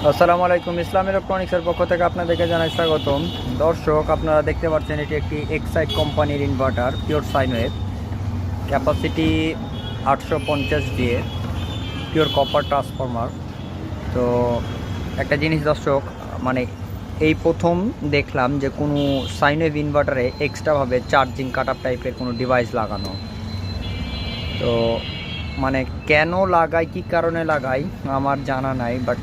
আসসালামু আলাইকুম। ইসলাম ইলেকট্রনিক্সের পক্ষ থেকে আপনাদেরকে জানাই স্বাগতম। দর্শক, আপনারা দেখতে পাচ্ছেন এটি একটি এক্সাইড কোম্পানির inverter, pure sine wave, capacity 850 দিয়ে, পিওর কপার ট্রান্সফরমার। তো একটা জিনিস দর্শক, মানে এই প্রথম দেখলাম যে কোনো সাইন ওয়েভ ইনভার্টারে এক্সট্রাভাবে চার্জিং কাট আপ টাইপের কোনো ডিভাইস লাগানো। তো মানে কেন লাগাই, কী কারণে লাগাই আমার জানা নাই, বাট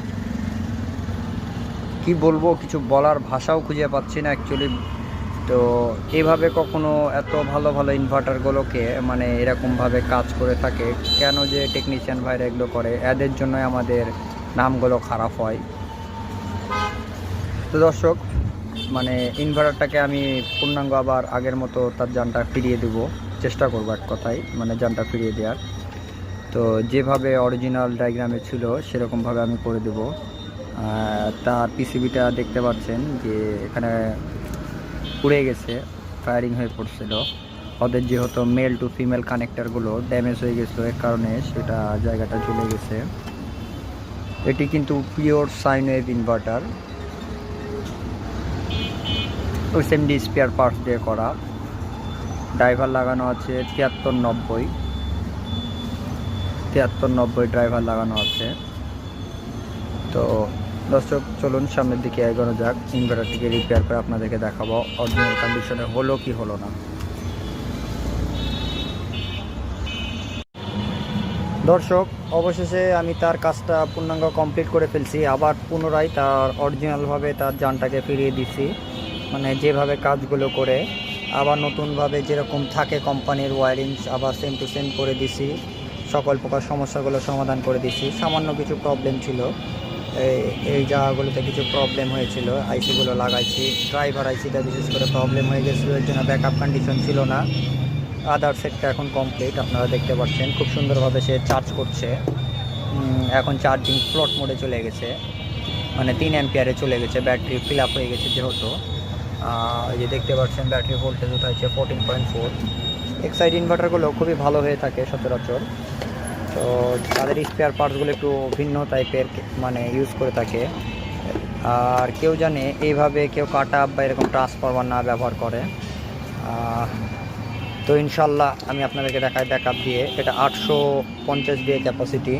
কি বলবো, কিছু বলার ভাষাও খুঁজে পাচ্ছি না অ্যাকচুয়ালি। তো এভাবে কখনো এত ভালো ভালো ইনভার্টারগুলোকে মানে এরকমভাবে কাজ করে থাকে কেন, যে টেকনিশিয়ান ভাইরা এগুলো করে, এদের জন্যই আমাদের নামগুলো খারাপ হয়। তো দর্শক, মানে ইনভার্টারটাকে আমি পূর্ণাঙ্গ আবার আগের মতো তার যানটা ফিরিয়ে দেবো, চেষ্টা করবো এক কথায়, মানে যানটা ফিরিয়ে দেওয়ার। তো যেভাবে অরিজিনাল ডায়াগ্রামে ছিল সেরকমভাবে আমি করে দেবো। তার পিসিবিটা দেখতে পাচ্ছেন যে এখানে পুড়ে গেছে, ফায়ারিং হয়ে পড়ছিল। ওদের যেহেতু মেল টু ফিমেল কানেক্টারগুলো ড্যামেজ হয়ে গেছিলো, এর কারণে সেটা জায়গাটা চলে গেছে। এটি কিন্তু pure sine wave inverter, OSMD spare parts দিয়ে করা। ড্রাইভার লাগানো আছে 7390 ড্রাইভার লাগানো আছে। তো দর্শক, চলুন সামনের দিকে এগোনো যাক। ইনভার্টারটিকে রিপেয়ার করে আপনাদেরকে দেখাবো অরিজিনাল কন্ডিশনে হলো কি হলো না। দর্শক, অবশেষে আমি তার কাজটা পূর্ণাঙ্গ কমপ্লিট করে ফেলছি। আবার পুনরায় তার অরিজিনালভাবে তার যানটাকে ফিরিয়ে দিছি, মানে যেভাবে কাজগুলো করে আবার নতুনভাবে যেরকম থাকে কোম্পানির ওয়ারিংস আবার সেম টু সেম করে দিছি। সকল প্রকার সমস্যাগুলো সমাধান করে দিছি। সামান্য কিছু প্রবলেম ছিল, এই জায়গাগুলোতে কিছু প্রবলেম হয়েছিল, আইসিগুলো লাগাইছি। ড্রাইভার আইসিটা বিশেষ করে প্রবলেম হয়ে গেছিলো, এর জন্য ব্যাকআপ কন্ডিশন ছিল না। আদার সেটটা এখন কমপ্লিট, আপনারা দেখতে পাচ্ছেন খুব সুন্দরভাবে সে চার্জ করছে। এখন চার্জিং ফ্লোট মোডে চলে গেছে, মানে 3 অ্যাম্পিয়ারে চলে গেছে। ব্যাটারি ফিল আপ হয়ে গেছে যেহেতু। এই যে দেখতে পাচ্ছেন ব্যাটারি ভোল্টেজ উঠাইছে 14.4। এক্সাইড ইনভার্টারগুলো খুবই ভালো হয়ে থাকে সচরাচর। তো তাদের স্পেয়ার পার্টসগুলো একটু ভিন্ন টাইপের মানে ইউজ করে থাকে। আর কেউ জানে এইভাবে কেউ কাট আপ বা এরকম ট্রান্সফরমার না ব্যবহার করে। তো ইনশাল্লাহ আমি আপনাদেরকে দেখাই ব্যাকআপ দিয়ে। এটা 850 দিয়ে ক্যাপাসিটি,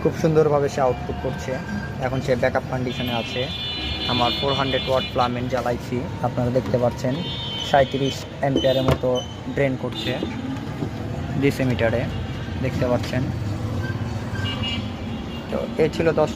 খুব সুন্দরভাবে সে আউটপুট করছে। এখন সে ব্যাকআপ কন্ডিশনে আছে। আমার 400 ওয়াট প্লামেন্ট জ্বালাইছি, আপনারা দেখতে পাচ্ছেন 37 অ্যাম্পিয়ারের মতো ড্রেন করছে ডিসি মিটারে, দেখতে পাচ্ছেন। তো এই ছিল 10